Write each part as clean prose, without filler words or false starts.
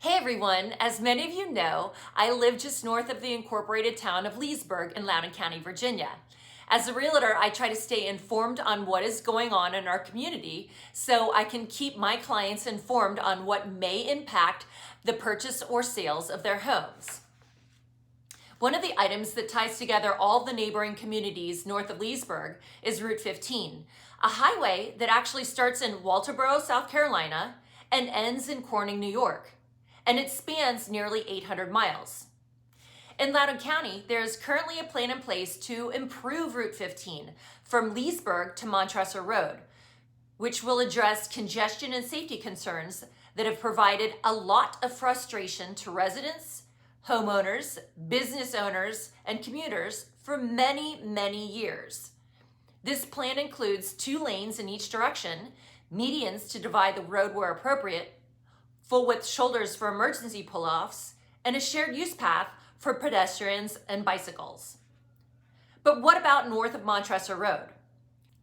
Hey everyone, as many of you know, I live just north of the incorporated town of Leesburg in Loudoun County, Virginia. As a realtor, I try to stay informed on what is going on in our community so I can keep my clients informed on what may impact the purchase or sales of their homes. One of the items that ties together all the neighboring communities north of Leesburg is Route 15, a highway that actually starts in Walterboro, South Carolina, and ends in Corning, New York. And it spans nearly 800 miles. In Loudoun County, there is currently a plan in place to improve Route 15 from Leesburg to Montresor Road, which will address congestion and safety concerns that have provided a lot of frustration to residents, homeowners, business owners, and commuters for many, many years. This plan includes 2 lanes in each direction, medians to divide the road where appropriate, full-width shoulders for emergency pull-offs, and a shared use path for pedestrians and bicycles. But what about north of Montresor Road?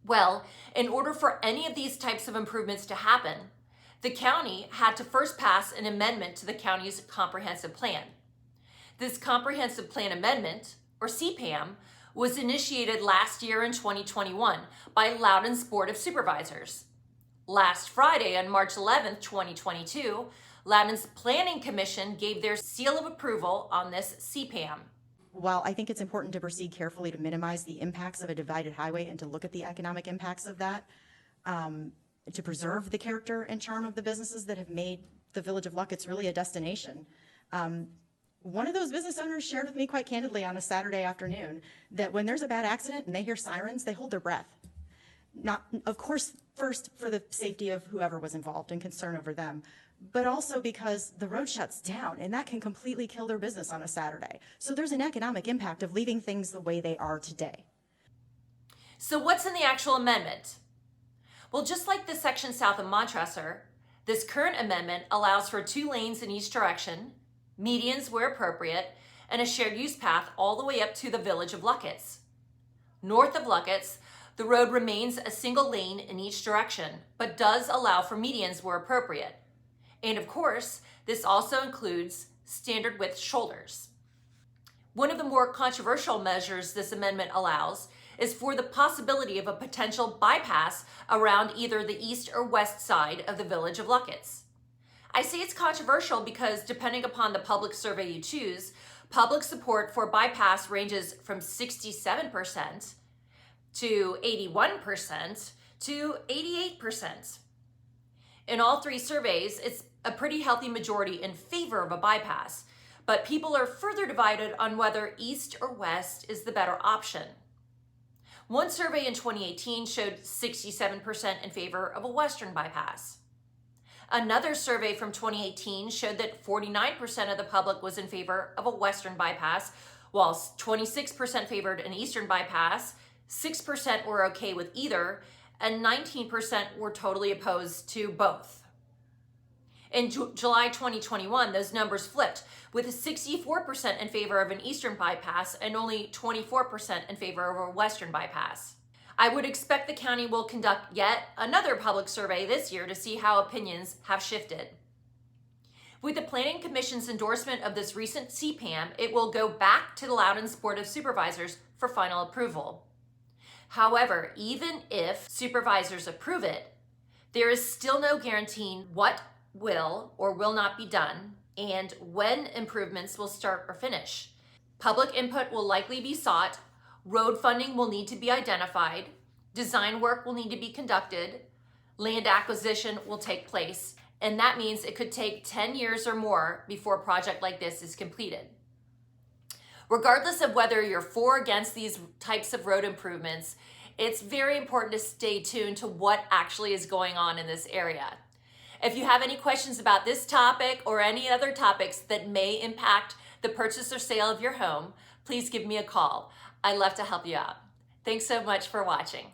Well, in order for any of these types of improvements to happen, the county had to first pass an amendment to the county's comprehensive plan. This comprehensive plan amendment, or CPAM, was initiated last year in 2021 by Loudoun's Board of Supervisors. Last Friday, on March 11th, 2022, Loudoun's Planning Commission gave their seal of approval on this CPAM. While I think it's important to proceed carefully to minimize the impacts of a divided highway and to look at the economic impacts of that, to preserve the character and charm of the businesses that have made the Village of Lucketts really a destination. One of those business owners shared with me quite candidly on a Saturday afternoon that when there's a bad accident and they hear sirens, they hold their breath. Not, of course, first for the safety of whoever was involved and concern over them, but also because the road shuts down and that can completely kill their business on a Saturday. So there's an economic impact of leaving things the way they are today. So what's in the actual amendment? Well, just like the section south of Montresor, this current amendment allows for 2 lanes in each direction, medians where appropriate, and a shared use path all the way up to the Village of Lucketts. North of Lucketts, the road remains a single lane in each direction, but does allow for medians where appropriate. And of course, this also includes standard width shoulders. One of the more controversial measures this amendment allows is for the possibility of a potential bypass around either the east or west side of the Village of Lucketts. I say it's controversial because depending upon the public survey you choose, public support for bypass ranges from 67% to 81% to 88%. In all 3 surveys, it's a pretty healthy majority in favor of a bypass, but people are further divided on whether east or west is the better option. One survey in 2018 showed 67% in favor of a western bypass. Another survey from 2018 showed that 49% of the public was in favor of a western bypass, while 26% favored an eastern bypass, 6% were okay with either, and 19% were totally opposed to both. In July 2021, those numbers flipped, with 64% in favor of an eastern bypass and only 24% in favor of a western bypass. I would expect the county will conduct yet another public survey this year to see how opinions have shifted. With the Planning Commission's endorsement of this recent CPAM, it will go back to the Loudoun's Board of Supervisors for final approval. However, even if supervisors approve it, there is still no guaranteeing what will or will not be done and when improvements will start or finish. Public input will likely be sought, road funding will need to be identified, design work will need to be conducted, land acquisition will take place, and that means it could take 10 years or more before a project like this is completed. Regardless of whether you're for or against these types of road improvements, it's very important to stay tuned to what actually is going on in this area. If you have any questions about this topic or any other topics that may impact the purchase or sale of your home, please give me a call. I'd love to help you out. Thanks so much for watching.